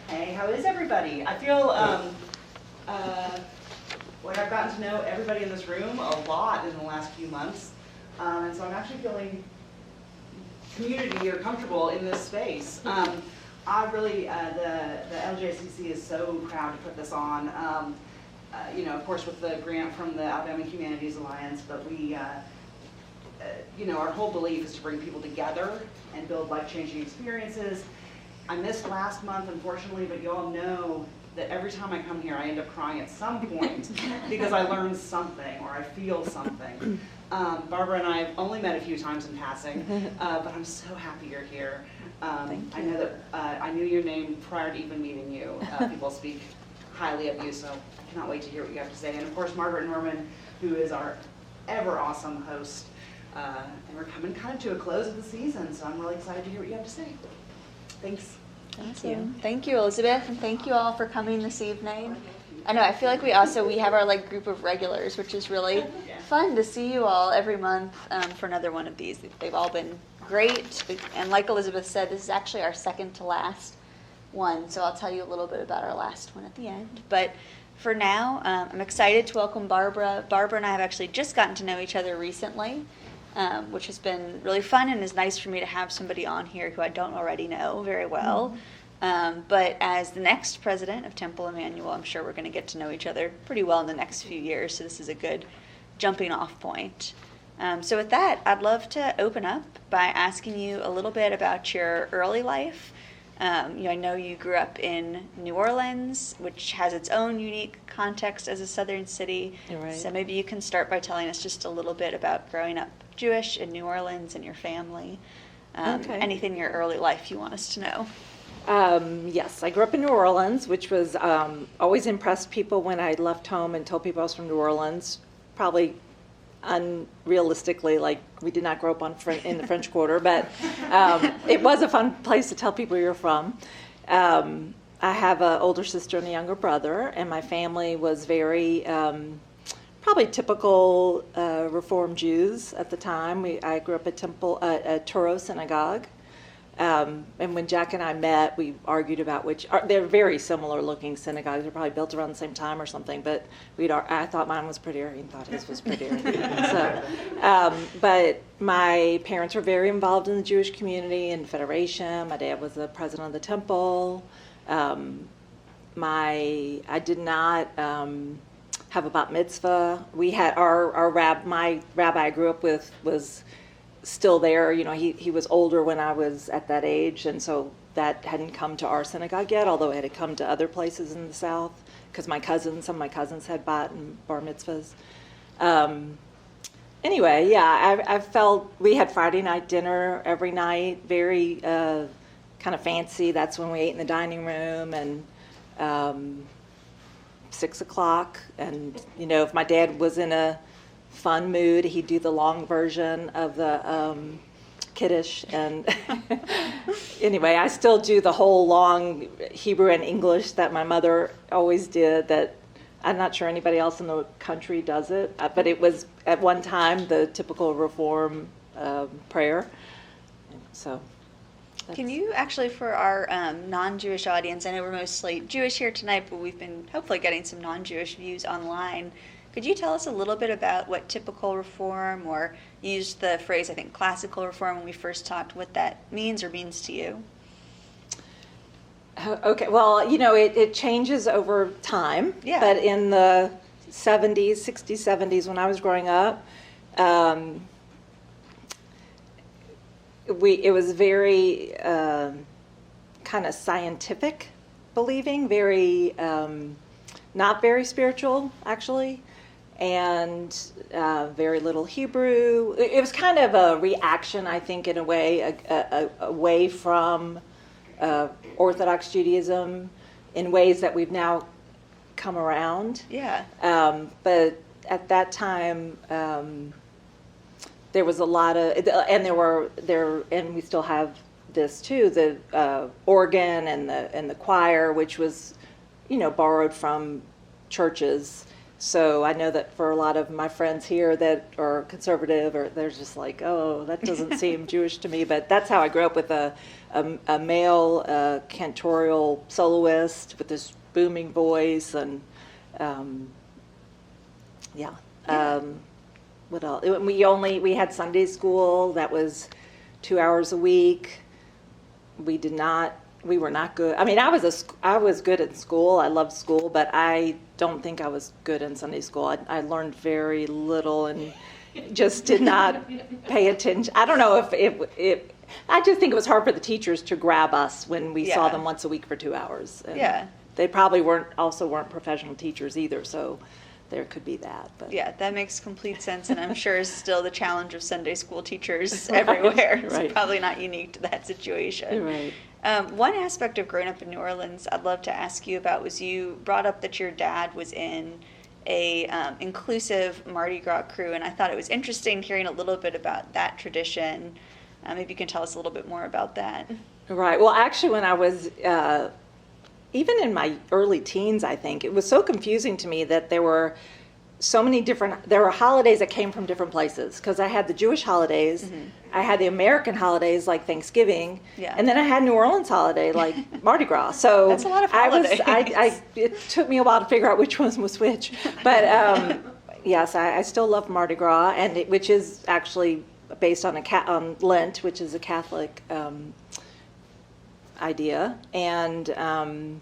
Hey, how is everybody? I feel like I've gotten to know everybody in this room a lot in the last few months, and so I'm actually feeling community or comfortable in this space. I really, the LJCC is so proud to put this on. Of course, with the grant from the Alabama Humanities Alliance, but we, our whole belief is to bring people together and build life-changing experiences. I missed last month, unfortunately, but you all know that every time I come here, I end up crying at some point because I learned something or I feel something. Barbara and I have only met a few times in passing, but I'm so happy you're here. I know that I knew your name prior to even meeting you. People speak highly of you, so I cannot wait to hear what you have to say. And of course, Margaret Norman, who is our ever awesome host. And we're coming kind of to a close of the season, so I'm really excited to hear what you have to say. Thanks. Thank you, Elizabeth, and thank you all for coming this evening. I know, I feel like we have our group of regulars, which is really fun to see you all every month for another one of these. They've all been great, and like Elizabeth said, this is actually our second to last one, so I'll tell you a little bit about our last one at the end. But for now, I'm excited to welcome Barbara. Barbara and I have actually just gotten to know each other recently, which has been really fun and is nice for me to have somebody on here who I don't already know very well. But as the next president of Temple Emanu-El, I'm sure we're going to get to know each other pretty well in the next few years, so this is a good jumping off point. So with that, I'd love to open up by asking you a little bit about your early life. I know you grew up in New Orleans, which has its own unique context as a southern city. Right. So maybe you can start by telling us just a little bit about growing up Jewish in New Orleans and your family. Anything in your early life you want us to know. Yes, I grew up in New Orleans, which was always impressed people when I left home and told people I was from New Orleans. Probably unrealistically, like we did not grow up in the French Quarter, but it was a fun place to tell people you're from. I have an older sister and a younger brother, and my family was very probably typical Reform Jews at the time. I grew up at Toro Synagogue. And when Jack and I met, we argued about they're very similar looking synagogues. They're probably built around the same time or something, but I thought mine was prettier, he thought his was prettier. But my parents were very involved in the Jewish community and Federation. My dad was the president of the temple. I did not have a bat mitzvah. We had my rabbi I grew up with was still there. He was older when I was at that age, and so that hadn't come to our synagogue yet, although it had come to other places in the South, because some of my cousins had bat and bar mitzvahs. Anyway, yeah, I felt we had Friday night dinner every night, very kind of fancy. That's when we ate in the dining room, and 6 o'clock, and if my dad was in a fun mood, he'd do the long version of the Kiddush, and anyway, I still do the whole long Hebrew and English that my mother always did, that I'm not sure anybody else in the country does it, but it was at one time the typical Reform prayer. So can you actually, for our non-Jewish audience, I know we're mostly Jewish here tonight, but we've been hopefully getting some non-Jewish views online. Could you tell us a little bit about what typical Reform, or you used the phrase, I think, classical Reform when we first talked, what that means or means to you? Okay, well, it changes over time. Yeah. But in the 60s, 70s, when I was growing up, it was very kind of scientific believing, very not very spiritual, actually. And very little Hebrew. It was kind of a reaction, I think, in a way, away from Orthodox Judaism in ways that we've now come around. Yeah. But at that time, there was a lot of, and we still have this too, the organ and the choir, which was, borrowed from churches. So I know that for a lot of my friends here that are conservative, or they're just like, oh, that doesn't seem Jewish to me. But that's how I grew up, with a male cantorial soloist with this booming voice, and what else? We had Sunday school that was 2 hours a week. We were not good. I mean, I was good at school. I loved school, but I don't think I was good in Sunday school. I learned very little and just did not pay attention. I don't know if I just think it was hard for the teachers to grab us when we saw them once a week for 2 hours. And they probably weren't professional teachers either, so there could be that. But yeah, that makes complete sense, and I'm sure is still the challenge of Sunday school teachers everywhere. It's probably not unique to that situation. Right. One aspect of growing up in New Orleans I'd love to ask you about was you brought up that your dad was in a inclusive Mardi Gras crew, and I thought it was interesting hearing a little bit about that tradition. Maybe you can tell us a little bit more about that. Right. Well, actually, when I was even in my early teens, I think, it was so confusing to me that there were so many there were holidays that came from different places, because I had the Jewish holidays, I had the American holidays like Thanksgiving, and then I had New Orleans holiday like Mardi Gras. So that's a lot of holidays. It took me a while to figure out which one was which. But yes, I still love Mardi Gras, and which is actually based on Lent, which is a Catholic idea, and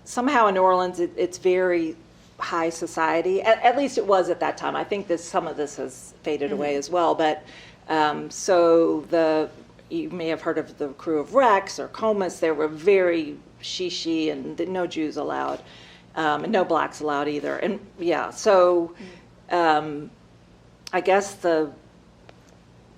somehow in New Orleans it's very high society. At least it was at that time. I think some of this has faded away as well. But so you may have heard of the crew of Rex or Comus. They were very shishi, and no Jews allowed, and no blacks allowed either. And so I guess the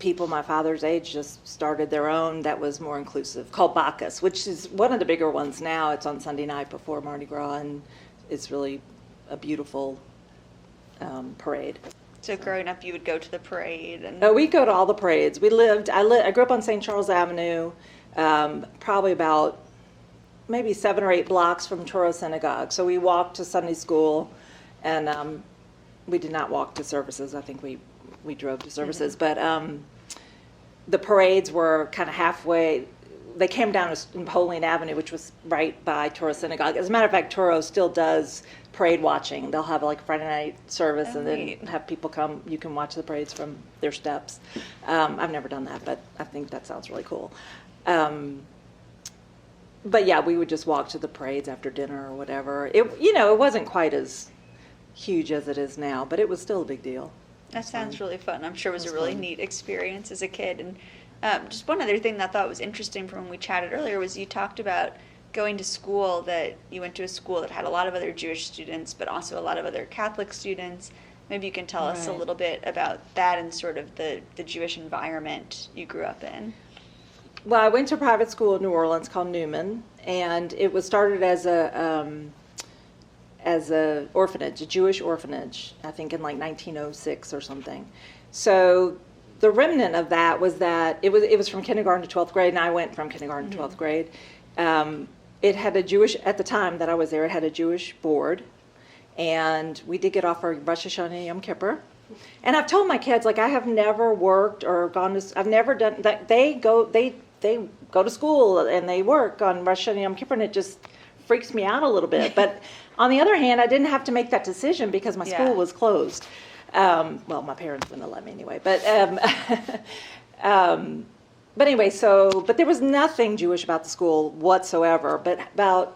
people my father's age just started their own that was more inclusive, called Bacchus, which is one of the bigger ones now. It's on Sunday night before Mardi Gras, and it's really a beautiful parade. So growing up, you would go to the parade? Oh, we'd go to all the parades. I grew up on St. Charles Avenue, probably about maybe 7 or 8 blocks from Torah Synagogue. So we walked to Sunday school, and we did not walk to services. I think we drove to services. But the parades were kind of halfway. They came down Napoleon Avenue, which was right by Torah Synagogue. As a matter of fact, Torah still does parade watching. They'll have like a Friday night service and then have people come. You can watch the parades from their steps. I've never done that, but I think that sounds really cool. But yeah, we would just walk to the parades after dinner or whatever. It wasn't quite as huge as it is now, but it was still a big deal. That sounds really fun. I'm sure it was a really neat experience as a kid. And just one other thing that I thought was interesting from when we chatted earlier was you talked about going to school, that you went to a school that had a lot of other Jewish students, but also a lot of other Catholic students. Maybe you can tell us a little bit about that and sort of the Jewish environment you grew up in. Well, I went to a private school in New Orleans called Newman, and it was started as a orphanage, a Jewish orphanage, I think in like 1906 or something. So the remnant of that was that it was from kindergarten to 12th grade, and I went from kindergarten to 12th grade. It had at the time that I was there, it had a Jewish board, and we did get off for Rosh Hashanah and Yom Kippur. And I've told my kids, like, I have never worked or I've never done that. They go to school and they work on Rosh Hashanah and Yom Kippur, and it just freaks me out a little bit. But on the other hand, I didn't have to make that decision because my school was closed. Well, my parents wouldn't have let me anyway. But anyway, but there was nothing Jewish about the school whatsoever. But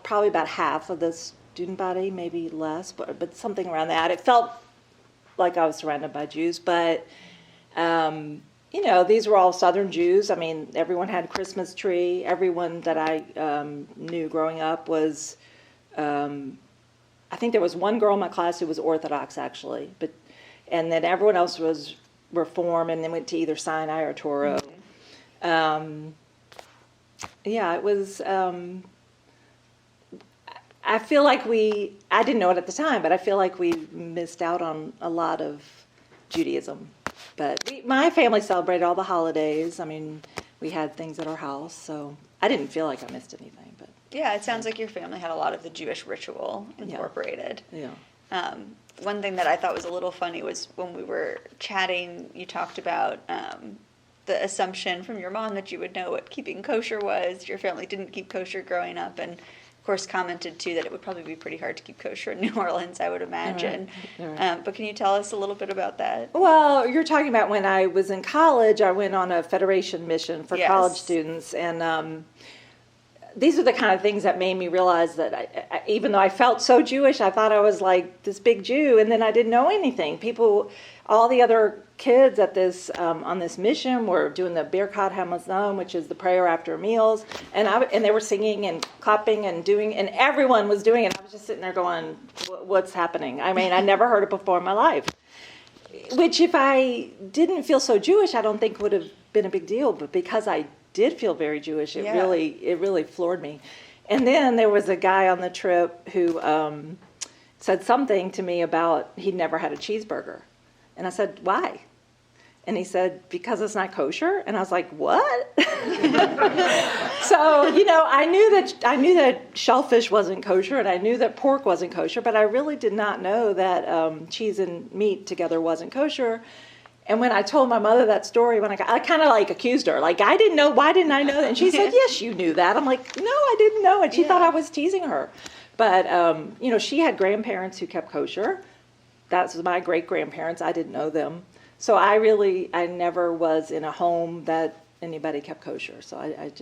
probably about half of the student body, maybe less, but something around that. It felt like I was surrounded by Jews, but these were all Southern Jews. I mean, everyone had a Christmas tree. Everyone that I knew growing up was. I think there was one girl in my class who was Orthodox, actually, and then everyone else was Reform, and then went to either Sinai or Torah. It was. I feel like I didn't know it at the time, but I feel like we missed out on a lot of Judaism. But my family celebrated all the holidays. I mean, we had things at our house, so I didn't feel like I missed anything. But yeah, it sounds like your family had a lot of the Jewish ritual incorporated. Yeah. One thing that I thought was a little funny was when we were chatting, you talked about the assumption from your mom that you would know what keeping kosher was. Your family didn't keep kosher growing up, and of course commented too that it would probably be pretty hard to keep kosher in New Orleans, I would imagine. Right. But can you tell us a little bit about that? Well, you're talking about when I was in college, I went on a Federation mission for Yes. college students, and these are the kind of things that made me realize that I, even though I felt so Jewish, I thought I was like this big Jew, and then I didn't know anything. People, all the other kids at this on this mission were doing the Birkat Hamazon, which is the prayer after meals, and they were singing and clapping and doing, and everyone was doing it. I was just sitting there going, "What's happening?" I mean, I never heard it before in my life. Which, if I didn't feel so Jewish, I don't think would have been a big deal. But because I did feel very Jewish, it really floored me. And then there was a guy on the trip who said something to me about he'd never had a cheeseburger, and I said, "Why?" And he said, "Because it's not kosher." And I was like, "What?" So, I knew that shellfish wasn't kosher, and I knew that pork wasn't kosher, but I really did not know that cheese and meat together wasn't kosher. And when I told my mother that story, I kind of like accused her, like, I didn't know, why didn't I know that? And she said, "Yes, you knew that." I'm like, "No, I didn't know." And she thought I was teasing her. But, she had grandparents who kept kosher. That was my great-grandparents. I didn't know them. So I never was in a home that anybody kept kosher. So I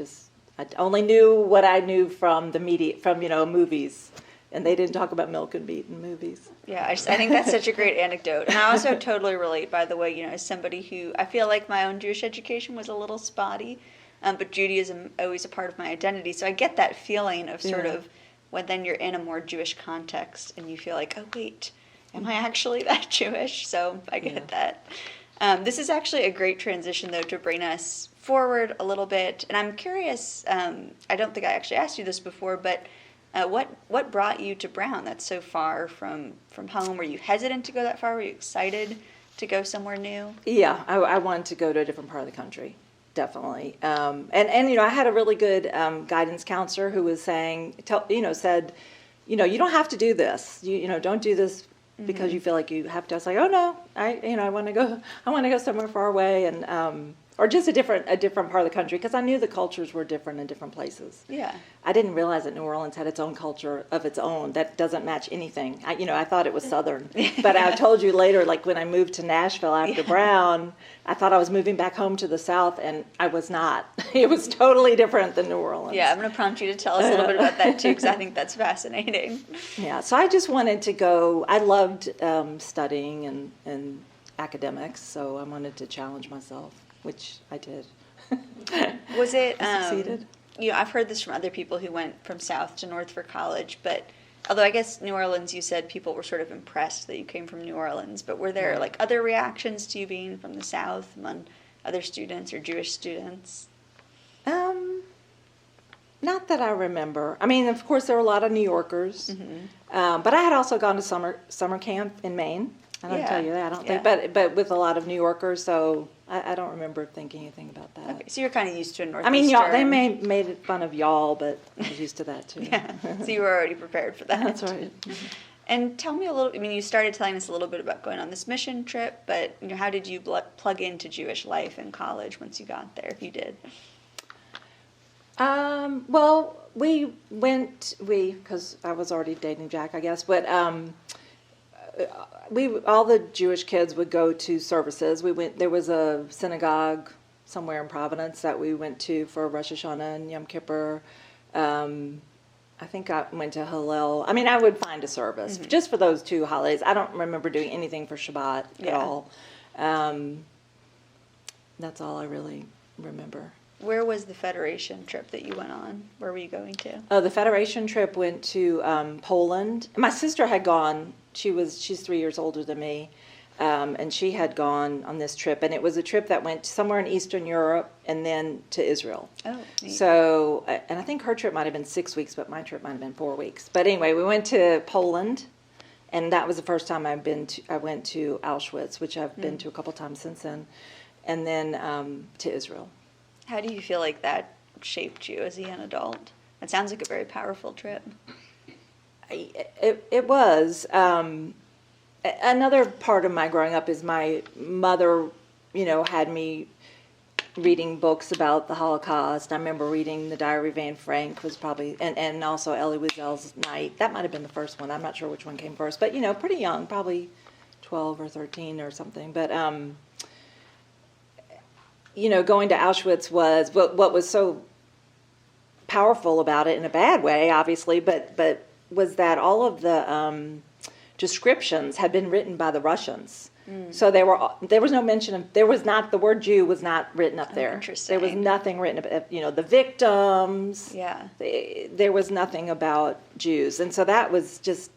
only knew what I knew from the media, from, movies. And they didn't talk about milk and meat in movies. Yeah, I think that's such a great anecdote. And I also totally relate, by the way, as somebody who, I feel like my own Jewish education was a little spotty, but Judaism always a part of my identity. So I get that feeling of sort of when then you're in a more Jewish context and you feel like, oh, wait, am I actually that Jewish? So I get that. This is actually a great transition, though, to bring us forward a little bit. And I'm curious, I don't think I actually asked you this before, but what brought you to Brown? That's so far from home. Were you hesitant to go that far? Were you excited to go somewhere new? Yeah, I wanted to go to a different part of the country, definitely. And I had a really good guidance counselor who was saying, said, you don't have to do this. You don't do this because you feel like you have to. I was like, oh no, I want to go somewhere far away, and or just a different part of the country, because I knew the cultures were different in different places. Yeah. I didn't realize that New Orleans had its own culture of its own that doesn't match anything. I thought it was Southern, but I told you later, like when I moved to Nashville after Brown, I thought I was moving back home to the South, and I was not. It was totally different than New Orleans. Yeah, I'm going to prompt you to tell us a little bit about that too, because I think that's fascinating. Yeah, so I just wanted to go. I loved studying and academics, so I wanted to challenge myself, which I did. Was it? I succeeded. I've heard this from other people who went from South to North for college, but although I guess New Orleans, you said people were sort of impressed that you came from New Orleans, but were there like other reactions to you being from the South among other students or Jewish students? Not that I remember. I mean, of course, there were a lot of New Yorkers, but I had also gone to summer camp in Maine. I don't tell you that. I don't think, but with a lot of New Yorkers, so I don't remember thinking anything about that. Okay, so you're kind of used to a Northeastern. I mean, y'all, they made fun of y'all, but I was used to that too. Yeah, so you were already prepared for that. That's right. And tell me a little. I mean, you started telling us a little bit about going on this mission trip, but how did you plug into Jewish life in college once you got there, if you did? Well, because I was already dating Jack, I guess, but all the Jewish kids would go to services. There was a synagogue somewhere in Providence that we went to for Rosh Hashanah and Yom Kippur. I think I went to Hillel. I mean, I would find a service just for those two holidays. I don't remember doing anything for Shabbat at all. That's all I really remember. Where was the Federation trip that you went on? Where were you going to? Oh, the Federation trip went to Poland. My sister had gone. She's 3 years older than me, and she had gone on this trip. And it was a trip that went somewhere in Eastern Europe and then to Israel. Oh, neat. So, and I think her trip might have been 6 weeks, but my trip might have been 4 weeks. But anyway, we went to Poland, and that was the first time I went to Auschwitz, which I've been to a couple times since then, and then to Israel. How do you feel like that shaped you as a young adult? It sounds like a very powerful trip. It was. Another part of my growing up is my mother, had me reading books about the Holocaust. I remember reading The Diary of Anne Frank was probably, and also Elie Wiesel's Night. That might have been the first one. I'm not sure which one came first, but pretty young, probably 12 or 13 or something. But going to Auschwitz was what was so powerful about it, in a bad way, obviously, but was that all of the descriptions had been written by the Russians. So there was no mention of, the word Jew was not written up there. Interesting. There was nothing written about, the victims. Yeah. There was nothing about Jews. And so that was just,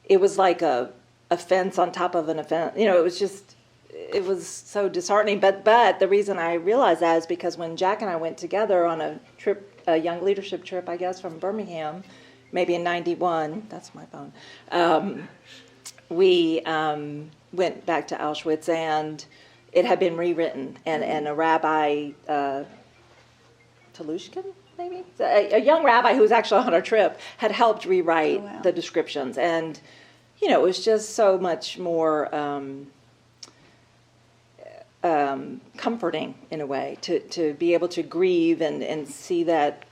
it was like a offense on top of an offense. It was so disheartening. But the reason I realized that is because when Jack and I went together on a trip, a young leadership trip, I guess, from Birmingham, maybe in 91, that's my phone, we went back to Auschwitz, and it had been rewritten, and a rabbi, Talushkin, maybe? A young rabbi who was actually on our trip had helped rewrite the descriptions, and, it was just so much more comforting, in a way, to be able to grieve and see that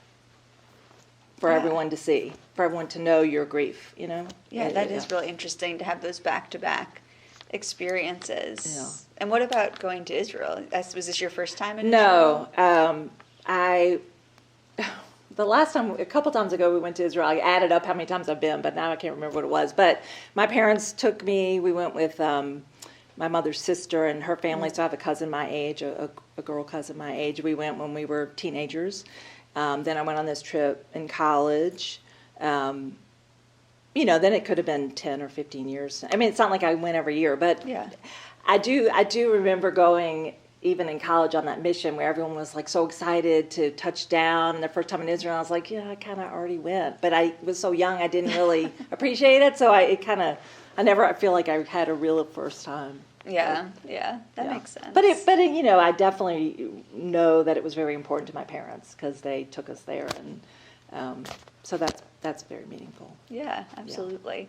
for everyone to see, for everyone to know your grief, Yeah, that is really interesting to have those back-to-back experiences. Yeah. And what about going to Israel? Was this your first time in No, Israel? the last time, a couple times ago, we went to Israel. I added up how many times I've been, but now I can't remember what it was. But my parents took me. We went with my mother's sister and her family. So I have a cousin my age, a girl cousin my age. We went when we were teenagers. Then I went on this trip in college. Then it could have been 10 or 15 years. I mean, it's not like I went every year, but Yeah. I do remember going even in college on that mission where everyone was like so excited to touch down. And the first time in Israel, I was like, yeah, I kind of already went. But I was so young, I didn't really appreciate it. So I feel like I had a real first time. Yeah, that makes sense. But I definitely know that it was very important to my parents because they took us there, and so that's very meaningful. Yeah, absolutely.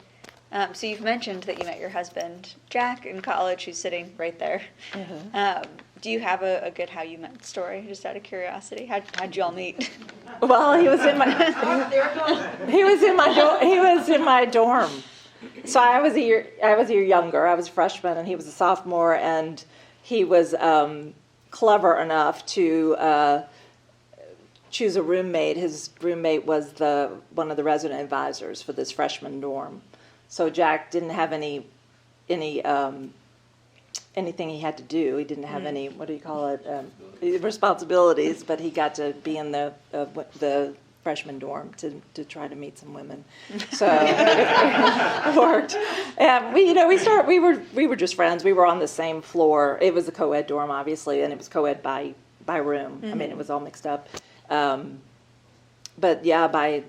So you've mentioned that you met your husband, Jack, in college, who's sitting right there. Mm-hmm. Do you have a good how you met story, just out of curiosity? How'd you all meet? Well, he was in my dorm. So I was a year younger. I was a freshman, and he was a sophomore, and he was clever enough to choose a roommate. His roommate was one of the resident advisors for this freshman dorm. So Jack didn't have anything he had to do. He didn't have any, what do you call it, responsibilities, but he got to be in the freshman dorm to try to meet some women. So it worked. And we were just friends. We were on the same floor. It was a co-ed dorm, obviously, and it was co-ed by room. Mm-hmm. I mean, it was all mixed up. But yeah, by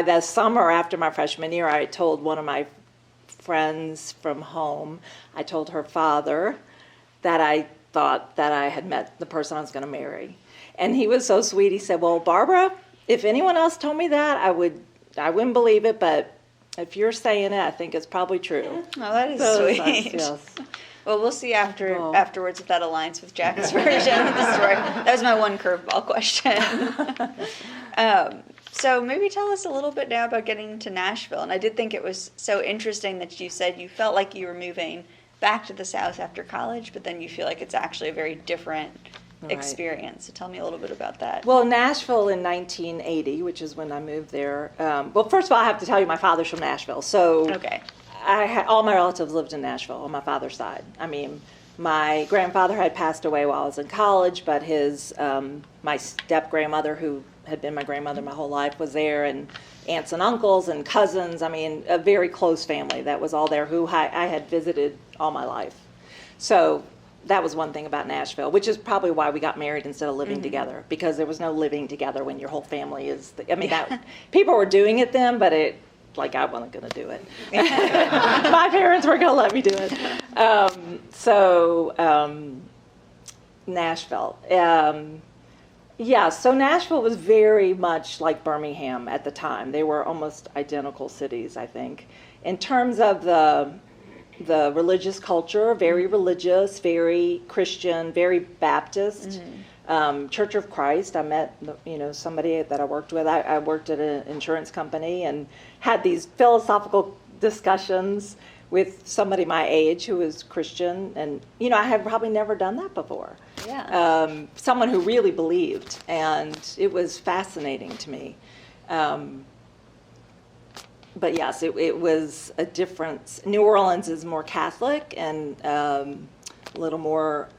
the summer after my freshman year, I told one of my friends from home, I told her father that I thought that I had met the person I was going to marry. And he was so sweet. He said, well, Barbara, if anyone else told me that, I wouldn't believe it, but if you're saying it, I think it's probably true. Oh, that is sweet. Yes. Well, we'll see afterwards if that aligns with Jack's version of the story. That was my one curveball question. So maybe tell us a little bit now about getting to Nashville. And I did think it was so interesting that you said you felt like you were moving back to the South after college, but then you feel like it's actually a very different experience. So tell me a little bit about that. Well, Nashville in 1980, which is when I moved there. Well, first of all, I have to tell you my father's from Nashville. So okay. All my relatives lived in Nashville on my father's side. I mean, my grandfather had passed away while I was in college, but my step-grandmother, who had been my grandmother my whole life, was there, and aunts and uncles and cousins. I mean, a very close family that was all there who I had visited all my life. So that was one thing about Nashville, which is probably why we got married instead of living together, because there was no living together when your whole family is. People were doing it then, but I wasn't going to do it. My parents were going to let me do it. Nashville. Yeah, so Nashville was very much like Birmingham at the time. They were almost identical cities, I think. In terms of the religious culture, very religious, very Christian, very Baptist. Church of Christ. I met, somebody that I worked with. I worked at an insurance company and had these philosophical discussions with somebody my age who was Christian, and I had probably never done that before. Yeah. Someone who really believed, and it was fascinating to me. But yes, it was a difference. New Orleans is more Catholic and a little more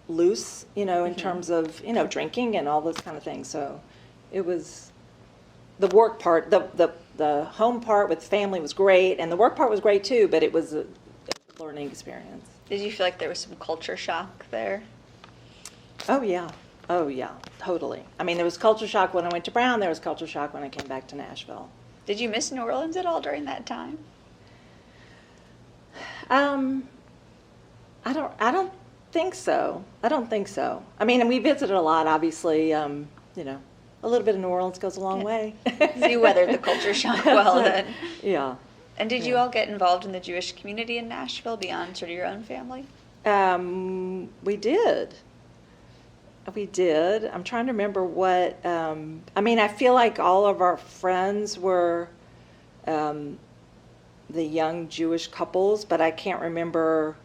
loose, in terms of, drinking and all those kind of things. So it was the work part, the home part with family was great, and the work part was great too, but it was a learning experience. Did you feel like there was some culture shock there? Oh yeah, totally. I mean, there was culture shock when I went to Brown, there was culture shock when I came back to Nashville. Did you miss New Orleans at all during that time? I don't think so. I mean, and we visited a lot, obviously. A little bit of New Orleans goes a long way. So you weathered the culture shock well then. Yeah. And did you all get involved in the Jewish community in Nashville beyond sort of your own family? We did. I'm trying to remember what. I feel like all of our friends were the young Jewish couples, but I can't remember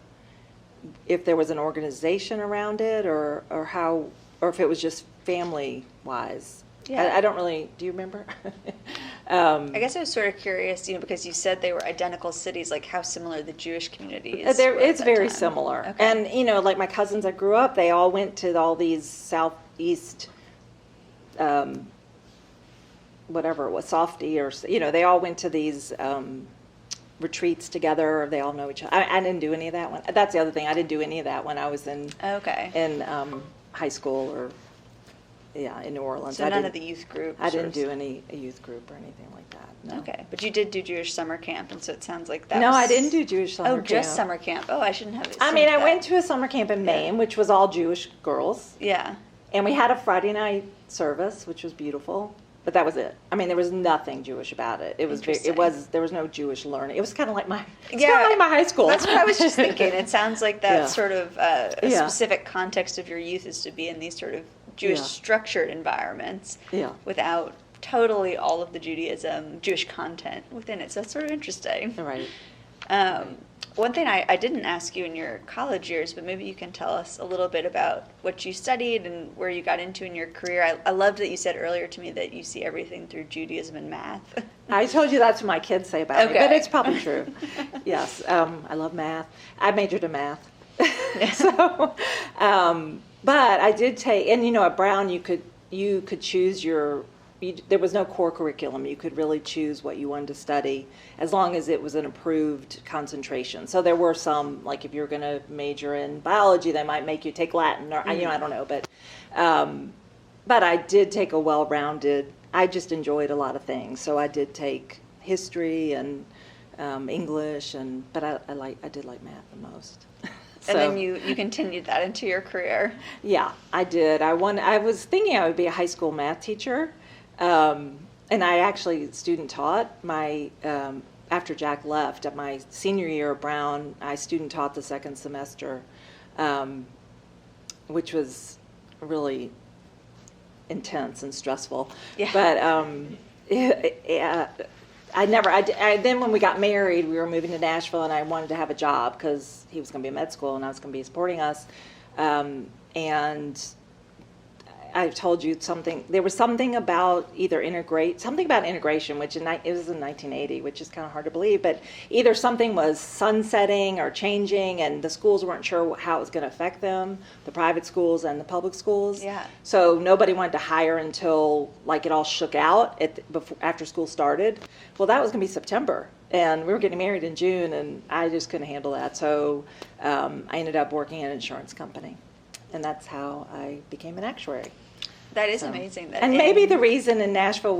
if there was an organization around it or how, or if it was just family wise. Yeah. I don't really. Do you remember? I guess I was sort of curious, because you said they were identical cities, like how similar the Jewish community is. It's very similar. Okay. And, like my cousins that grew up, they all went to all these southeast, whatever it was, Softy, or, they all went to these retreats together. They all know each other. I didn't do any of that one. That's the other thing. I didn't do any of that when I was in high school or in New Orleans. So none of the youth groups? I didnn't do any youth group or anything like that, no. Okay, but you did do Jewish summer camp, and so it sounds like that No, was... I didn't do Jewish summer camp. Oh, just summer camp. Oh, I shouldn't have assumed I that. went to a summer camp in Maine, which was all Jewish girls. Yeah. And we had a Friday night service, which was beautiful. But that was it. There was nothing Jewish about it. There was no Jewish learning. It was kind of like my high school. That's what I was just thinking. It sounds like that Yeah. sort of a specific context of your youth is to be in these sort of Jewish structured environments without totally all of the Judaism, Jewish content within it. So that's sort of interesting. Right. One thing I didn't ask you in your college years, but maybe you can tell us a little bit about what you studied and where you got into in your career. I loved that you said earlier to me that you see everything through Judaism and math. I told you that's what my kids say about me, but it's probably true. Yes, I love math. I majored in math. So, but I did take, and at Brown you could choose there was no core curriculum. You could really choose what you wanted to study as long as it was an approved concentration. So there were some, like if you're going to major in biology, they might make you take Latin or, I don't know. But I did take a well-rounded, I just enjoyed a lot of things. So I did take history and English, but I did like math the most. And then you continued that into your career. Yeah, I did. I was thinking I would be a high school math teacher. And I actually student taught after Jack left at my senior year at Brown. I student taught the second semester, which was really intense and stressful. Yeah. But then when we got married, we were moving to Nashville, and I wanted to have a job because he was going to be in med school and I was going to be supporting us, and I told you something. There was something about integration, which it was in 1980, which is kind of hard to believe. But either something was sunsetting or changing, and the schools weren't sure how it was going to affect them, the private schools and the public schools. Yeah. So nobody wanted to hire until it all shook out after school started. Well, that was going to be September, and we were getting married in June, and I just couldn't handle that. So I ended up working at an insurance company. And that's how I became an actuary. That is amazing. And maybe the reason in Nashville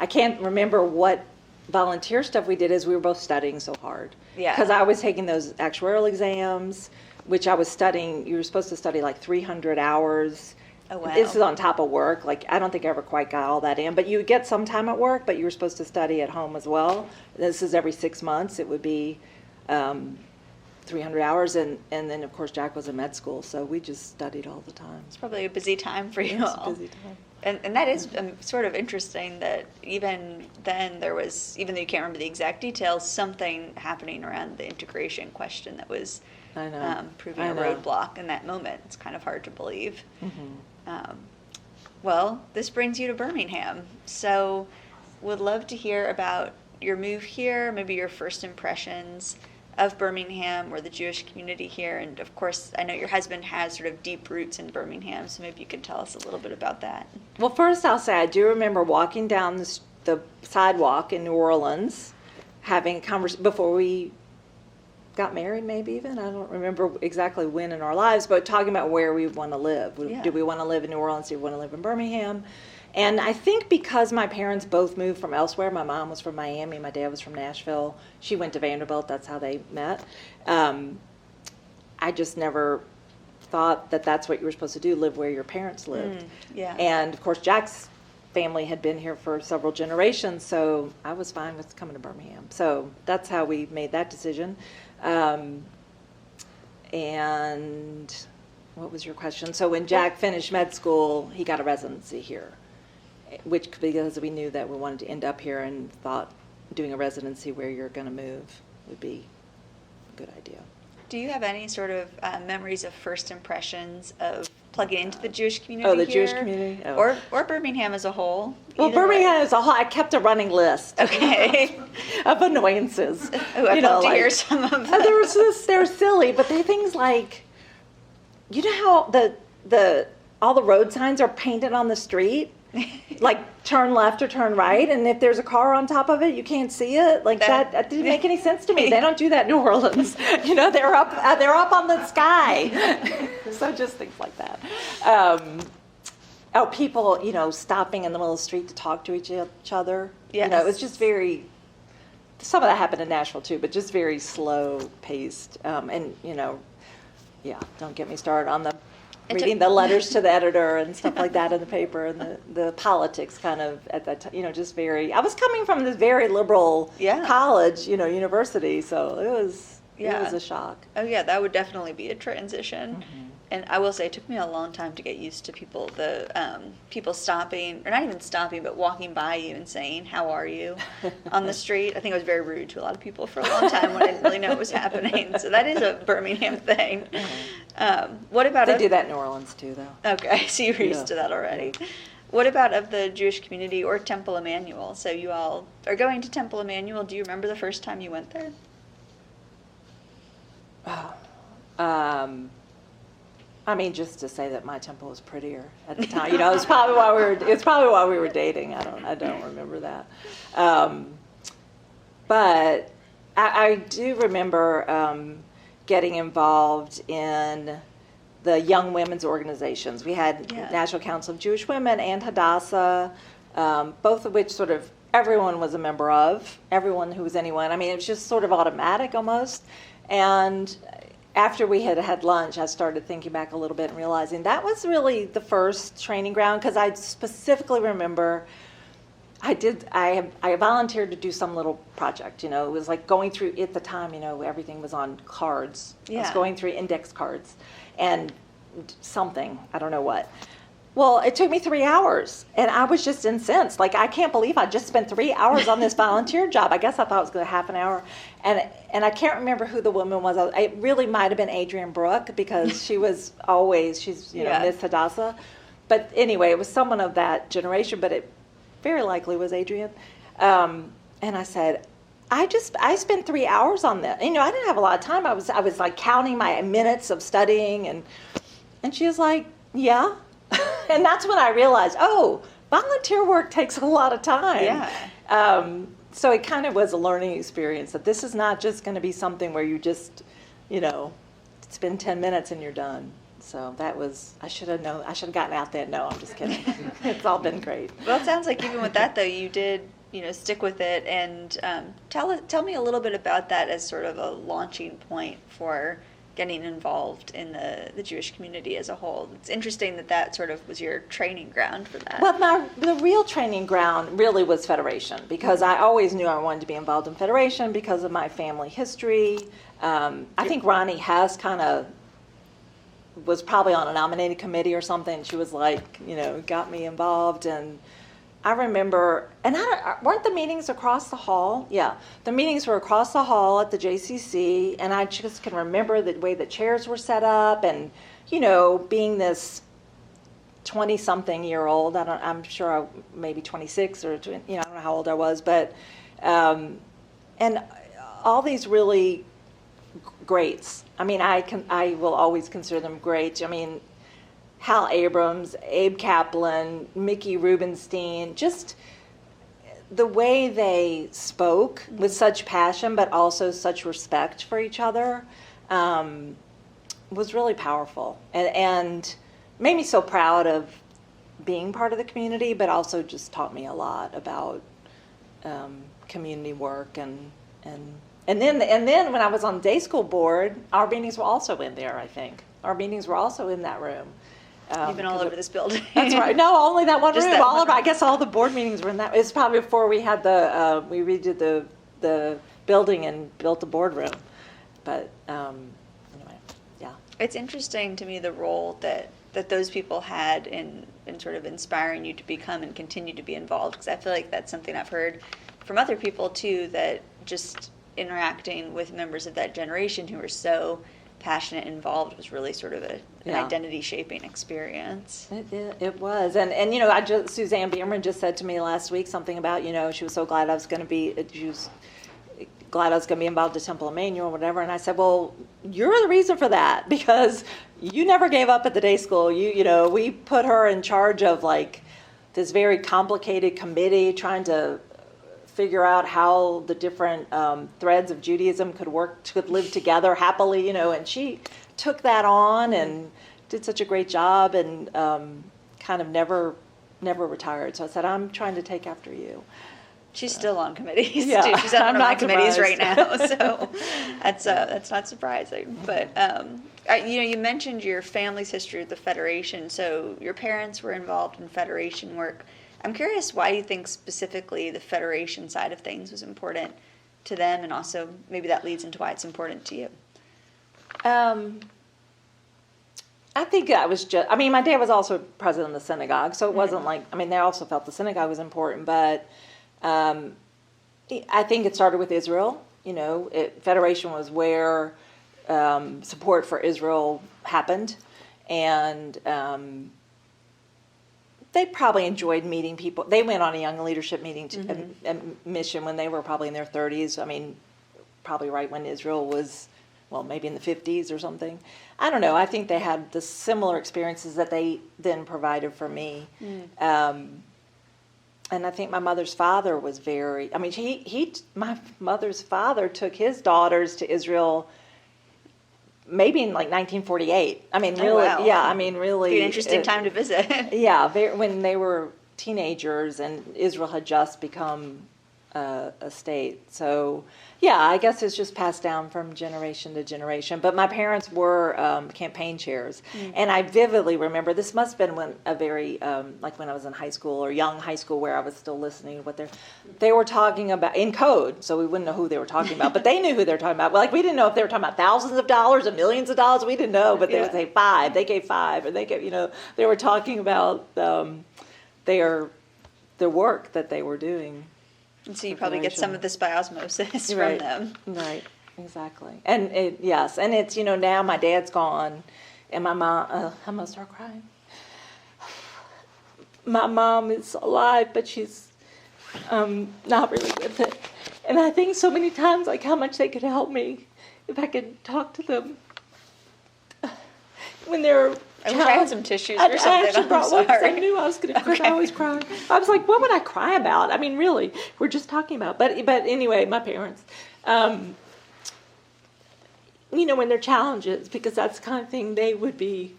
I can't remember what volunteer stuff we did, is we were both studying so hard. Yeah. Because I was taking those actuarial exams, which I was studying. You were supposed to study 300 hours Oh, wow. This is on top of work. Like, I don't think I ever quite got all that in, but you would get some time at work, but you were supposed to study at home as well. This is every 6 months. It would be 300 hours, and then, of course, Jack was in med school, so we just studied all the time. It's probably a busy time for you It was all. a busy time. And that is sort of interesting that even then there was, even though you can't remember the exact details, something happening around the integration question that was I know. proving I a know. roadblock in that moment. It's kind of hard to believe. Mhm. Well, this brings you to Birmingham. So would love to hear about your move here, maybe your first impressions of Birmingham or the Jewish community here. And of course, I know your husband has sort of deep roots in Birmingham, so maybe you could tell us a little bit about that. Well, first I'll say I do remember walking down the sidewalk in New Orleans, having a conversation before we got married, maybe even. I don't remember exactly when in our lives, but talking about where we want to live. Yeah. Do we want to live in New Orleans? Do we want to live in Birmingham? And I think because my parents both moved from elsewhere, my mom was from Miami, my dad was from Nashville. She went to Vanderbilt, that's how they met. I just never thought that that's what you were supposed to do, live where your parents lived. Yeah. And of course, Jack's family had been here for several generations, so I was fine with coming to Birmingham. So that's how we made that decision. And what was your question? So when Jack finished med school, he got a residency here, which, because we knew that we wanted to end up here and thought doing a residency where you're going to move would be a good idea. Do you have any sort of memories of first impressions of plugging into the Jewish community Oh, the here? Jewish community? Oh. Or Birmingham as a whole? Well, Either way. Birmingham as a whole, I kept a running list Okay. of annoyances. Oh, I'd You know, love to hear like- some of them. They're silly, but they're things like, you know how all the road signs are painted on the street? Like turn left or turn right, and if there's a car on top of it, you can't see it. Like that didn't make any sense to me. They don't do that in New Orleans. You know, they're up on the sky. So just things like that. People, stopping in the middle of the street to talk to each other. Yes. It was just very. Some of that happened in Nashville too, but just very slow paced. Don't get me started on reading the letters to the editor and stuff like that in the paper, and the politics kind of at that time, just very, I was coming from this very liberal college, university, so it was a shock. Oh yeah, that would definitely be a transition. Mm-hmm. And I will say, it took me a long time to get used to people stopping, or not even stopping, but walking by you and saying, "How are you?" on the street. I think I was very rude to a lot of people for a long time when I didn't really know what was happening. So that is a Birmingham thing. What about They do that in New Orleans too, though. Okay, so you're used to that already. What about of the Jewish community or Temple Emanu-El? So you all are going to Temple Emanu-El. Do you remember the first time you went there? Just to say that my temple was prettier at the time. It's probably why we were dating. I don't remember that. But I do remember getting involved in the young women's organizations. We had National Council of Jewish Women and Hadassah, both of which sort of everyone was a member of, everyone who was anyone. It was just sort of automatic almost. And after we had lunch, I started thinking back a little bit and realizing that was really the first training ground, because I specifically remember I volunteered to do some little project. It was like going through, at the time, everything was on cards. I was going through index cards and something, I don't know what. Well, it took me 3 hours, and I was just incensed. Like, I can't believe I just spent 3 hours on this volunteer job. I guess I thought it was going to half an hour. And I can't remember who the woman was. It really might have been Adrienne Brooke, because she's Miss Hadassah. But anyway, it was someone of that generation, but it very likely was Adrienne. And I said, I spent 3 hours on that. I didn't have a lot of time. I was like counting my minutes of studying, and she was like, yeah. And that's when I realized, volunteer work takes a lot of time. Yeah. So it kind of was a learning experience, that this is not just going to be something where you just, spend 10 minutes and you're done. So that was, I should have gotten out there. No, I'm just kidding. It's all been great. Well, it sounds like even with that, though, you did, stick with it. And tell me a little bit about that as sort of a launching point for getting involved in the Jewish community as a whole. It's interesting that sort of was your training ground for that. Well, the real training ground really was Federation, because I always knew I wanted to be involved in Federation because of my family history. I think Ronnie has was probably on a nominating committee or something. She was like, got me involved. And I remember, and weren't the meetings across the hall? Yeah, the meetings were across the hall at the JCC, and I just can remember the way the chairs were set up, and being this 20-something-year-old. I'm sure maybe 26 or I don't know how old I was, but and all these really greats. I mean, I will always consider them great. I mean, Hal Abrams, Abe Kaplan, Mickey Rubenstein, just the way they spoke with such passion, but also such respect for each other, was really powerful, and made me so proud of being part of the community, but also just taught me a lot about community work, and then when I was on the day school board, our meetings were also in there. I think our meetings were also in that room. You've been all over this building. That's right. No, only that one Just room. that one. I guess all the board meetings were in that. It's probably before we had we redid the building and built the boardroom. But anyway, yeah. It's interesting to me the role that those people had in sort of inspiring you to become and continue to be involved, because I feel like that's something I've heard from other people too, that just interacting with members of that generation who were so passionate and involved was really sort of an identity shaping experience. It was, and Suzanne Bierman just said to me last week something about she was so glad I was going to be involved at Temple Emanu-El or whatever, and I said, well, you're the reason for that, because you never gave up at the day school. We put her in charge of like this very complicated committee trying to figure out how the different threads of Judaism could live together happily, and she took that on and did such a great job, and kind of never retired. So I said, I'm trying to take after you. She's still on committees Yeah, too. She's on one of my committees surprised. right now, so that's not surprising. But you mentioned your family's history with the Federation. So your parents were involved in Federation work. I'm curious why you think specifically the Federation side of things was important to them, and also maybe that leads into why it's important to you. I think that was just, my dad was also president of the synagogue, so it wasn't like, they also felt the synagogue was important, but I think it started with Israel. Federation was where support for Israel happened, and they probably enjoyed meeting people. They went on a young leadership meeting a mission when they were probably in their 30s. Probably right when Israel was, maybe in the 50s or something. I don't know. I think they had the similar experiences that they then provided for me. And I think my mother's father was very, my mother's father took his daughters to Israel maybe in like 1948. Really, wow. Yeah, really. Be an interesting time to visit. Yeah, when they were teenagers and Israel had just become a state. So, yeah, I guess it's just passed down from generation to generation. But my parents were campaign chairs. And I vividly remember, this must have been when I was in high school or young high school, where I was still listening to what they were talking about in code, so we wouldn't know who they were talking about. But they knew who they were talking about. We didn't know if they were talking about thousands of dollars or millions of dollars. We didn't know, but they would say five. They gave five. And they gave, they were talking about their work that they were doing. And so you probably get some of this by osmosis from them. Right, exactly. And it's, now my dad's gone, and my mom, I'm going to start crying. My mom is alive, but she's not really with it. And I think so many times, how much they could help me if I could talk to them when they're. I wish I had some tissues or something. I actually brought one because I sorry. knew I was going to cry. I always cry. I was like, what would I cry about? Really, we're just talking about. But anyway, my parents, when there are challenges, because that's the kind of thing they would be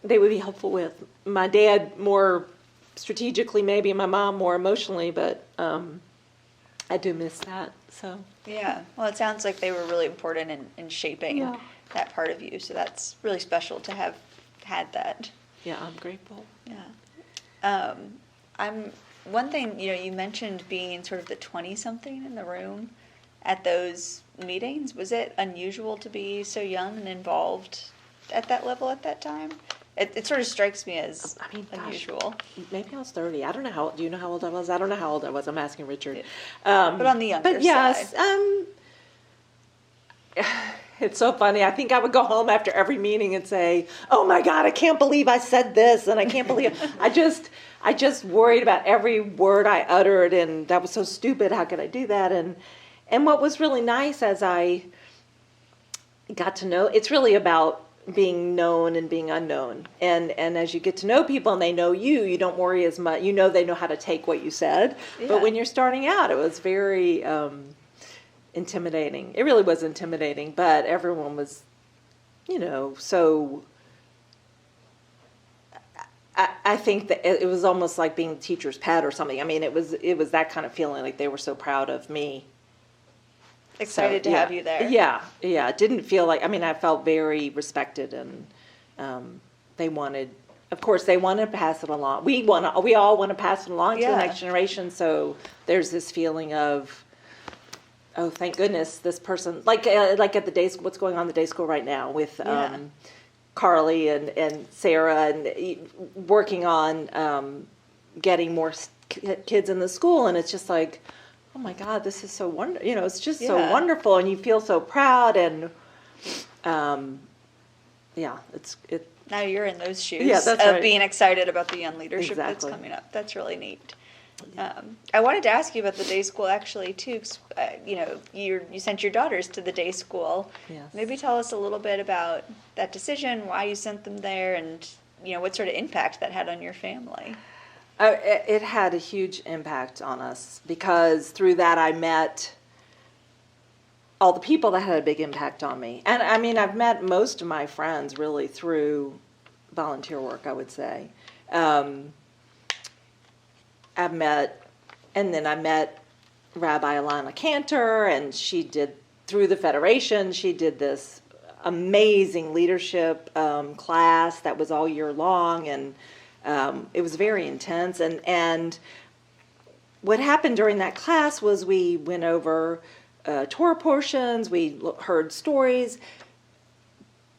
helpful with. My dad more strategically, maybe, and my mom more emotionally, but I do miss that. So yeah, well, it sounds like they were really important in shaping that part of you. So that's really special to have had that. Yeah, I'm grateful. Yeah. One thing, you mentioned being sort of the 20-something in the room at those meetings. Was it unusual to be so young and involved at that level at that time? It sort of strikes me as unusual. Maybe I was 30. I don't know do you know how old I was? I don't know how old I was. I'm asking Richard. But on the younger yes, side. It's so funny. I think I would go home after every meeting and say, "Oh my God, I can't believe I said this, and I can't believe I just worried about every word I uttered, and that was so stupid. How could I do that?" And what was really nice as I got to know, it's really about being known and being unknown. And as you get to know people and they know you, you don't worry as much. They know how to take what you said. Yeah. But when you're starting out, it was very intimidating. It really was intimidating, but everyone was, so I think that it was almost like being the teacher's pet or something. I mean, it was that kind of feeling, like they were so proud of me. Excited to have you there. Yeah. It didn't feel like, I felt very respected, and they wanted to pass it along. We all want to pass it along to the next generation. So there's this feeling of, oh, thank goodness this person, like at the day, what's going on in the day school right now with Carly and Sarah, and working on getting more kids in the school, and it's just like, oh my God, this is so wonderful. It's just so wonderful, and you feel so proud, and now you're in those shoes that's of right. being excited about the young leadership that's coming up. That's really neat. I wanted to ask you about the day school actually too. 'Cause, you sent your daughters to the day school. Yes. Maybe tell us a little bit about that decision, why you sent them there, and what sort of impact that had on your family. It had a huge impact on us, because through that I met all the people that had a big impact on me. And I've met most of my friends really through volunteer work, I would say. I met Rabbi Alana Cantor, and through the Federation, she did this amazing leadership class that was all year long, and it was very intense. And what happened during that class was we went over Torah portions, we heard stories,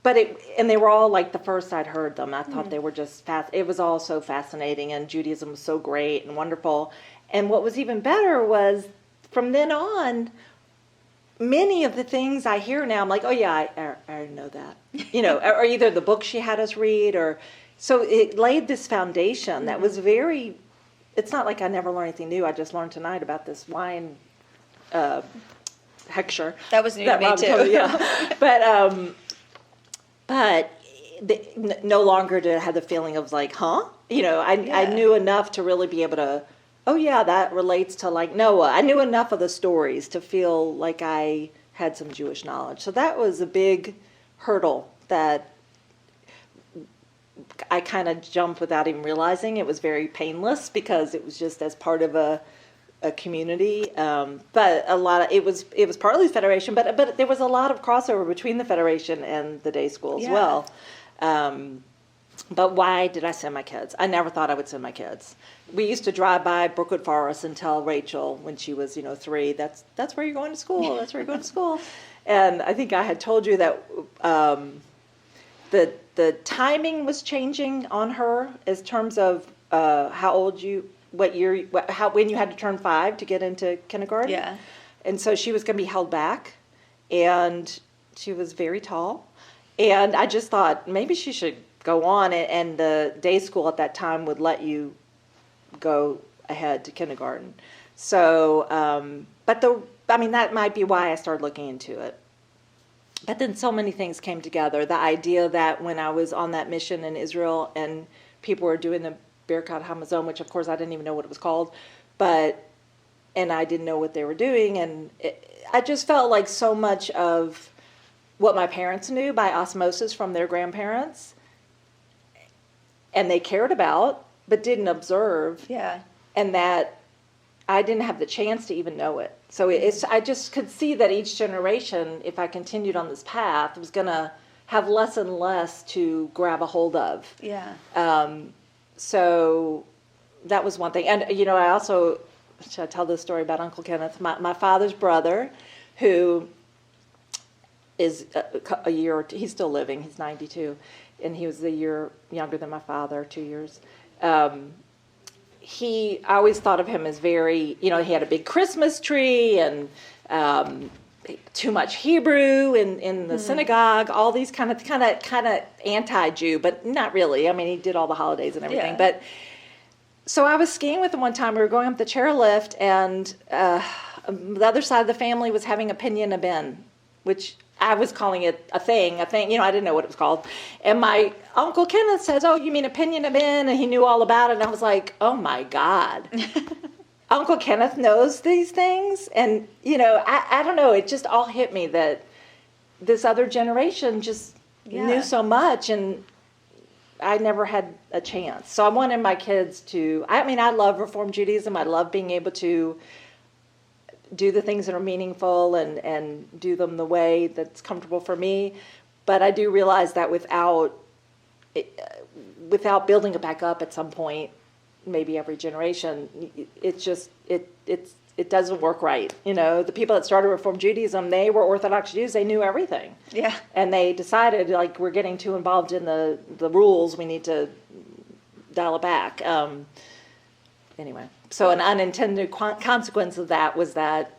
and they were all like the first I'd heard them. I thought they were just it was all so fascinating, and Judaism was so great and wonderful. And what was even better was, from then on, many of the things I hear now, I'm like, oh yeah, I already know that. Or either the book she had us read, or so it laid this foundation that was very. It's not like I never learned anything new. I just learned tonight about this wine hechsher. That was new to me too. Yeah, but no longer did I have the feeling of like, huh? I knew enough to really be able to. Oh yeah, that relates to like Noah. I knew enough of the stories to feel like I had some Jewish knowledge. So that was a big hurdle that I kind of jumped without even realizing. It was very painless because it was just as part of a community. But it was partly the Federation, but there was a lot of crossover between the Federation and the day school as well. But why did I send my kids? I never thought I would send my kids. We used to drive by Brookwood Forest and tell Rachel when she was 3, that's where you're going to school. That's where you're going to school. And I think I had told you that the timing was changing on her in terms of when you had to turn 5 to get into kindergarten. Yeah. And so she was going to be held back, and she was very tall. And I just thought maybe she should go on, and the day school at that time would let you go ahead to kindergarten. So, that might be why I started looking into it. But then so many things came together. The idea that when I was on that mission in Israel and people were doing the Birkat Hamazon, which of course I didn't even know what it was called, and I didn't know what they were doing, and I just felt like so much of what my parents knew by osmosis from their grandparents, and they cared about, but didn't observe. Yeah. And that I didn't have the chance to even know it. So I just could see that each generation, if I continued on this path, was going to have less and less to grab a hold of. Yeah. So that was one thing. And, I also, should I tell this story about Uncle Kenneth? My father's brother, who is a year, he's still living, he's 92, and he was a year younger than my father, 2 years. I always thought of him as very, he had a big Christmas tree and too much Hebrew in the synagogue, all these kind of anti-Jew, but not really. I mean, he did all the holidays and everything. Yeah. But so I was skiing with him one time. We were going up the chairlift, and the other side of the family was having a pinyin aben, which I was calling it a thing. I didn't know what it was called. And my Uncle Kenneth says, "Oh, you mean a pinyin aben?" And he knew all about it. And I was like, "Oh my God." Uncle Kenneth knows these things. And, I don't know, it just all hit me that this other generation just knew so much, and I never had a chance. So I wanted my kids to, I love Reform Judaism. I love being able to do the things that are meaningful and do them the way that's comfortable for me. But I do realize that without building it back up at some point, maybe every generation, it doesn't work right. The people that started Reform Judaism, they were Orthodox Jews. They knew everything. Yeah. And they decided, we're getting too involved in the rules. We need to dial it back. Anyway, so an unintended consequence of that was that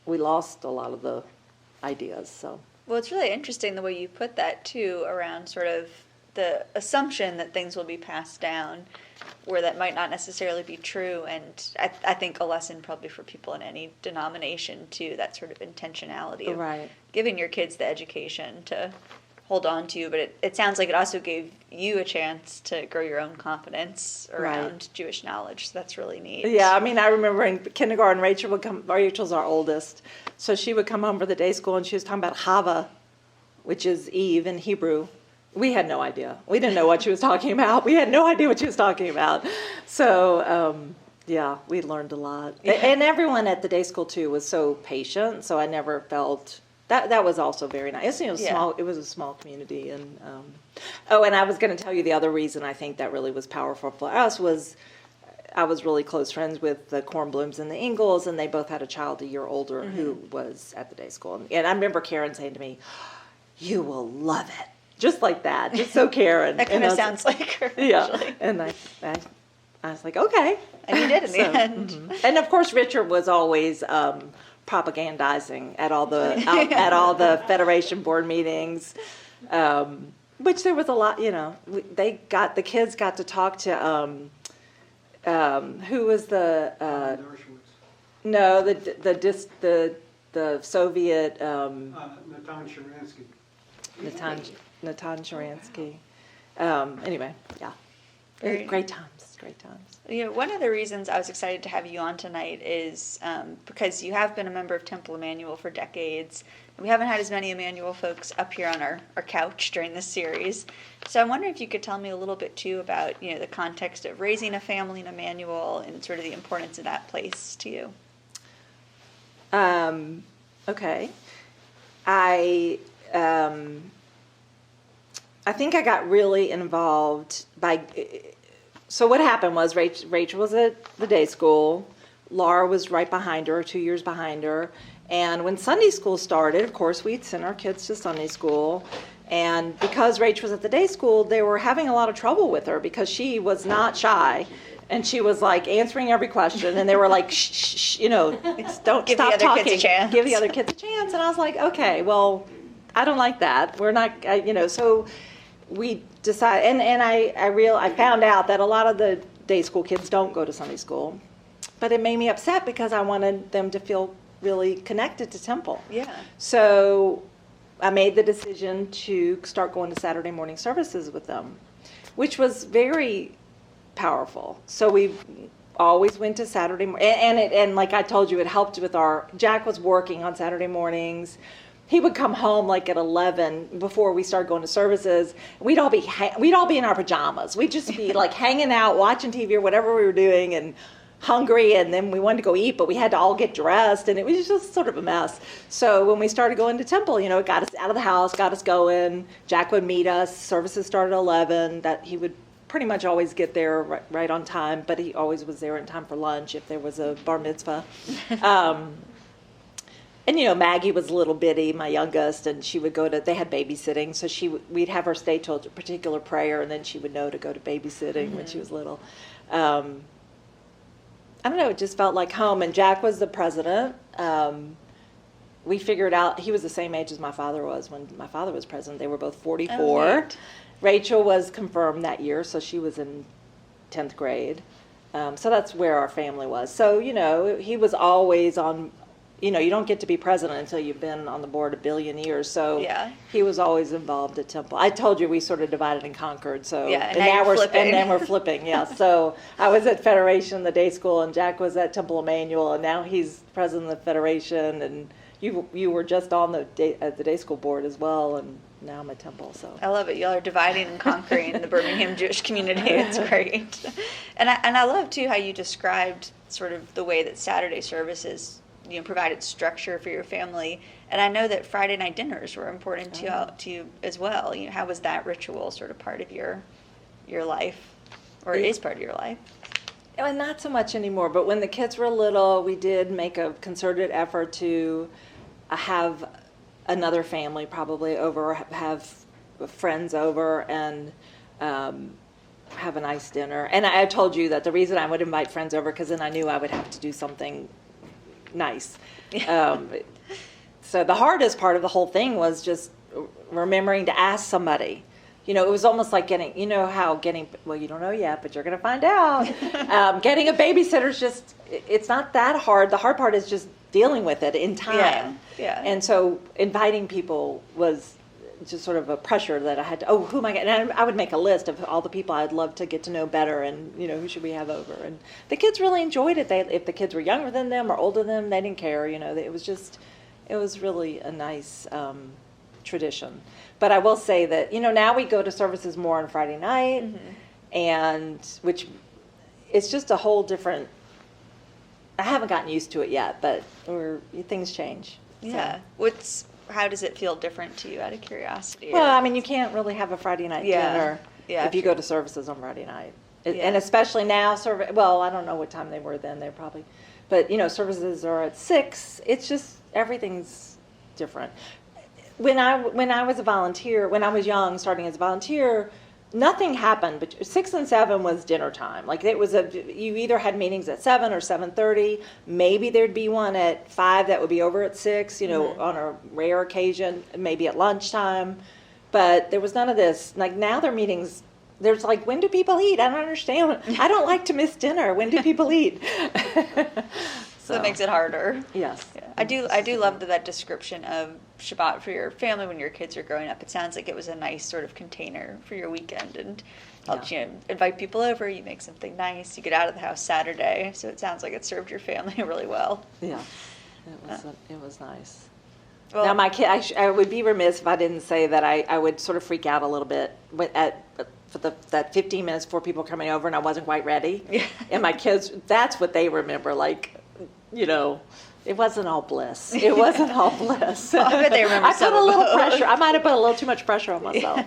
we lost a lot of the ideas. So. Well, it's really interesting the way you put that, too, around sort of the assumption that things will be passed down, where that might not necessarily be true. And I think a lesson probably for people in any denomination, too, that sort of intentionality of giving your kids the education to hold on to. But it sounds like it also gave you a chance to grow your own confidence around Jewish knowledge. So that's really neat. Yeah, I remember in kindergarten, Rachel's our oldest, so she would come home for the day school and she was talking about Hava, which is Eve in Hebrew. We had no idea. We didn't know what she was talking about. We had no idea what she was talking about. So, we learned a lot. Yeah. And everyone at the day school, too, was so patient, so I never felt... That was also very nice. It was a small community. And and I was going to tell you the other reason I think that really was powerful for us was I was really close friends with the Kornblums and the Ingalls, and they both had a child a year older who was at the day school. And I remember Karen saying to me, "You will love it." Just like that, just so Karen. That kind of sounds like her. Yeah, actually. and I was like, okay. And you did in the end. Mm-hmm. And of course, Richard was always propagandizing at all the Federation board meetings, which there was a lot. The kids got to talk to who was the the Soviet Natan Sharansky. Natan Sharansky. Anyway, yeah. Great times. One of the reasons I was excited to have you on tonight is because you have been a member of Temple Emanu-El for decades. And we haven't had as many Emanu-El folks up here on our couch during this series. So I'm wondering if you could tell me a little bit, too, about the context of raising a family in Emanu-El and sort of the importance of that place to you. Okay. I think I got really involved so what happened was Rachel was at the day school. Laura was right behind her, 2 years behind her. And when Sunday school started, of course, we'd send our kids to Sunday school. And because Rachel was at the day school, they were having a lot of trouble with her because she was not shy. And she was answering every question, and they were like, shh, don't Give stop the other talking. kids a chance. Give the other kids a chance. And I was like, okay, well, I don't like that. We're not, so we decided, and I found out that a lot of the day school kids don't go to Sunday school, but it made me upset because I wanted them to feel really connected to Temple. Yeah. So I made the decision to start going to Saturday morning services with them, which was very powerful. So we always went to Saturday morning, and like I told you, it helped with Jack was working on Saturday mornings. He would come home at 11 before we started going to services. We'd all be in our pajamas. We'd just be hanging out, watching TV or whatever we were doing, and hungry, and then we wanted to go eat, but we had to all get dressed, and it was just sort of a mess. So when we started going to Temple, you know, it got us out of the house, got us going. Jack would meet us. Services started at 11. That he would pretty much always get there right on time, but he always was there in time for lunch if there was a bar mitzvah. And, you know, Maggie was a little bitty, my youngest, and she would go to, they had babysitting, so we'd have her stay till a particular prayer, and then she would know to go to babysitting when she was little. I don't know, it just felt like home. And Jack was the president. We figured out, he was the same age as my father was when my father was president. They were both 44. Oh, neat. Rachel was confirmed that year, so she was in 10th grade. So that's where our family was. So, you know, he was always on, you know, you don't get to be president until you've been on the board a billion years. So Yeah. he was always involved at Temple. I told you we sort of divided and conquered. So Yeah, and now you're flipping. and then we're flipping. Yeah. So I was at Federation, the day school, and Jack was at Temple Emanu-El, and now he's president of the Federation. And you were just on the day school board as well, and now I'm at Temple. So I love it. Y'all are dividing and conquering the Birmingham Jewish community. It's great. And I love, too, how you described sort of the way that Saturday services, you know, provided structure for your family. And I know that Friday night dinners were important to you as well. You know, how was that ritual sort of part of your life, or is part of your life? Well, not so much anymore, but when the kids were little, we did make a concerted effort to have another family probably over, have friends over, and have a nice dinner. And I told you that the reason I would invite friends over, because then I knew I would have to do something nice. So the hardest part of the whole thing was just remembering to ask somebody. You know, it was almost like getting, you know how getting, well, you don't know yet, but you're going to find out. Getting a babysitter is just, it's not that hard. The hard part is just dealing with it in time. Yeah. And so inviting people was just sort of a pressure that I had to, who am I getting? And I would make a list of all the people I'd love to get to know better, and, you know, who should we have over? And the kids really enjoyed it. If the kids were younger than them or older than them, they didn't care. You know, it was really a nice tradition. But I will say that, you know, now we go to services more on Friday night, and which it's just a whole different, I haven't gotten used to it yet, but things change. Yeah. So. How does it feel different to you, out of curiosity? Well, I mean, you can't really have a Friday night dinner if you go to services on Friday night. And especially now, well, I don't know what time they were then. They're probably, but, you know, services are at 6. It's just, everything's different. When I was a volunteer, when I was young, starting as a volunteer, nothing happened, but 6 and 7 was dinner time. Like, it was you either had meetings at 7 or 7:30. Maybe there'd be one at 5 that would be over at 6, you know, on a rare occasion, maybe at lunchtime. But there was none of this. Like, now their meetings, there's like, when do people eat? I don't understand. I don't like to miss dinner. When do people eat? So that makes it harder. Yes. Yeah. I do love that description of Shabbat for your family when your kids are growing up. It sounds like it was a nice sort of container for your weekend, and helped you invite people over. You make something nice. You get out of the house Saturday, so it sounds like it served your family really well. Yeah, it was nice. Well, now my kid, I would be remiss if I didn't say that I would sort of freak out a little bit for that 15 minutes before people were coming over, and I wasn't quite ready. Yeah. And my kids, that's what they remember. Like, you know, it wasn't all bliss. It wasn't all bliss. Well, I bet they remember I put some a of little those. pressure. I might have put a little too much pressure on myself.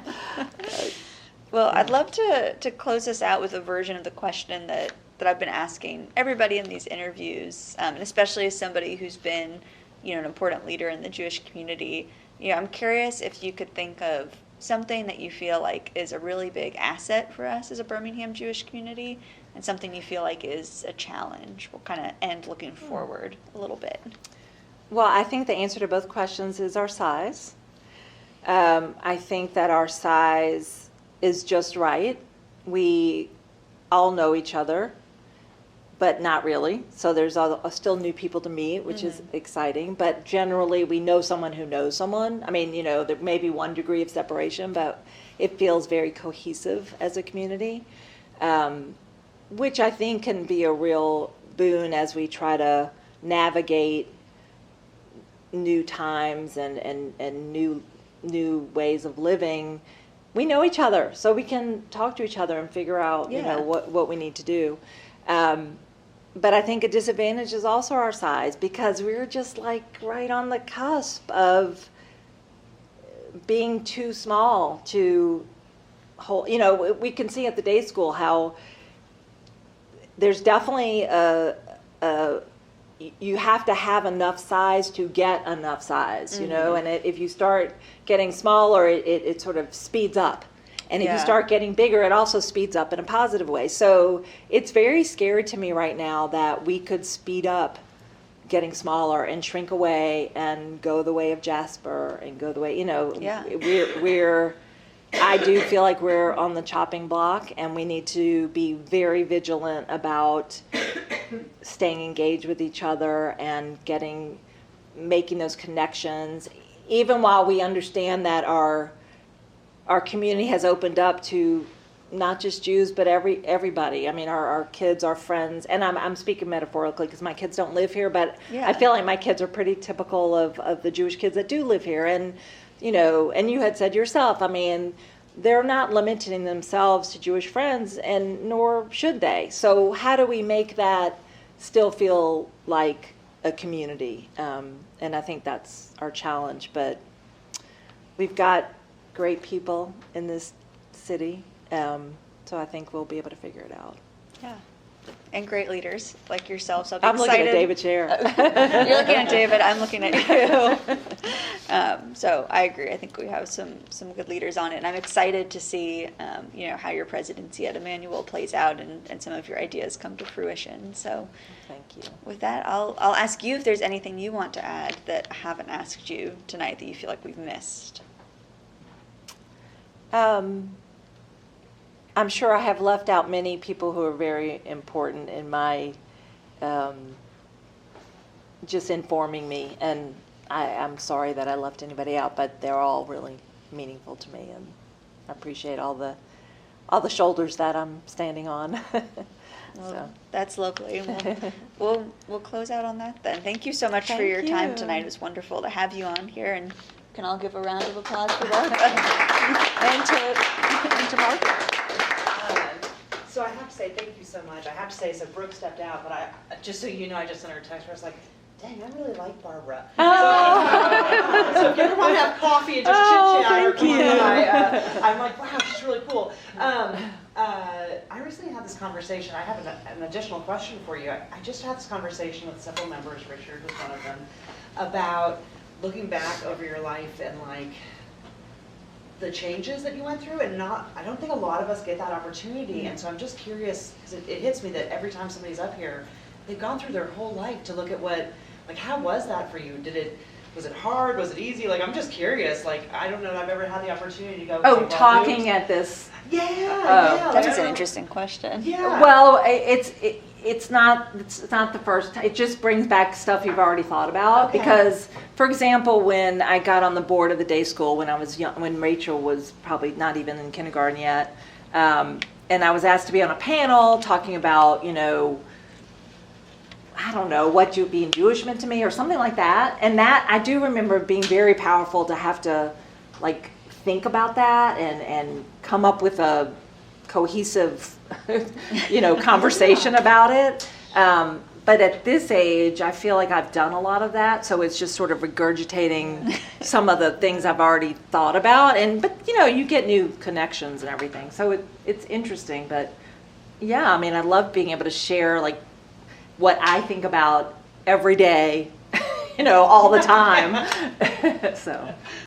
Well, I'd love to close this out with a version of the question that I've been asking everybody in these interviews, and especially as somebody who's been, you know, an important leader in the Jewish community. You know, I'm curious if you could think of something that you feel like is a really big asset for us as a Birmingham Jewish community, and something you feel like is a challenge. We'll kind of end looking forward a little bit. Well, I think the answer to both questions is our size. I think that our size is just right. We all know each other, but not really. So there's still new people to meet, which is exciting. But generally, we know someone who knows someone. I mean, you know, there may be one degree of separation, but it feels very cohesive as a community, which I think can be a real boon as we try to navigate new times and new ways of living. We know each other, so we can talk to each other and figure out, you know, what we need to do. but I think a disadvantage is also our size, because we're just like right on the cusp of being too small to hold. We can see at the day school how there's definitely you have to have enough size to get enough size, and if you start getting smaller, it sort of speeds up. And if you start getting bigger, it also speeds up in a positive way. So it's very scary to me right now that we could speed up getting smaller and shrink away and go the way of Jasper and go the way, I do feel like we're on the chopping block, and we need to be very vigilant about staying engaged with each other and making those connections, even while we understand that our community has opened up to not just Jews, but everybody. I mean, our kids, our friends, and I'm speaking metaphorically because my kids don't live here, but I feel like my kids are pretty typical of the Jewish kids that do live here. And, and you had said yourself, I mean, they're not limiting themselves to Jewish friends, and nor should they. So how do we make that still feel like a community? And I think that's our challenge. But we've got great people in this city, so I think we'll be able to figure it out. Yeah, and great leaders like yourself. So I'm looking at David's chair. You're looking at David. I'm looking at you. So I agree. I think we have some good leaders on it, and I'm excited to see how your presidency at Emanu-El plays out and some of your ideas come to fruition. So thank you. With that, I'll ask you if there's anything you want to add that I haven't asked you tonight that you feel like we've missed. I'm sure I have left out many people who are very important in my just informing me, and I'm sorry that I left anybody out, but they're all really meaningful to me, and I appreciate all the shoulders that I'm standing on. Well, that's lovely. We'll close out on that then. Thank you so much for your time tonight. It was wonderful to have you on here, and we can all give a round of applause for that. and to Margaret. So I have to say thank you so much. I have to say, so Brooke stepped out, but just so you know, I just sent her a text where I was like, dang, I really like Barbara. Oh. So if you ever want to have coffee and just chit-chat or come on by, I'm like, wow, she's really cool. I recently had this conversation. I have an additional question for you. I just had this conversation with several members, Richard was one of them, about looking back over your life and like the changes that you went through, and I don't think a lot of us get that opportunity. And so I'm just curious, because it hits me that every time somebody's up here, they've gone through their whole life to look at how was that for you? Was it hard? Was it easy? Like, I'm just curious. Like, I don't know that I've ever had the opportunity to go. Oh, talking at this. Yeah. That's an interesting question. Yeah. Well, it's not the first. It just brings back stuff you've already thought about. Okay. Because, for example, when I got on the board of the day school when I was young, when Rachel was probably not even in kindergarten yet, and I was asked to be on a panel talking about, I don't know, what being Jewish meant to me or something like that. And that, I do remember being very powerful to have to, like, think about that and come up with a cohesive, conversation about it. But at this age, I feel like I've done a lot of that. So it's just sort of regurgitating some of the things I've already thought about. But you get new connections and everything. So it's interesting. But yeah, I mean, I love being able to share, like, what I think about every day, all the time. So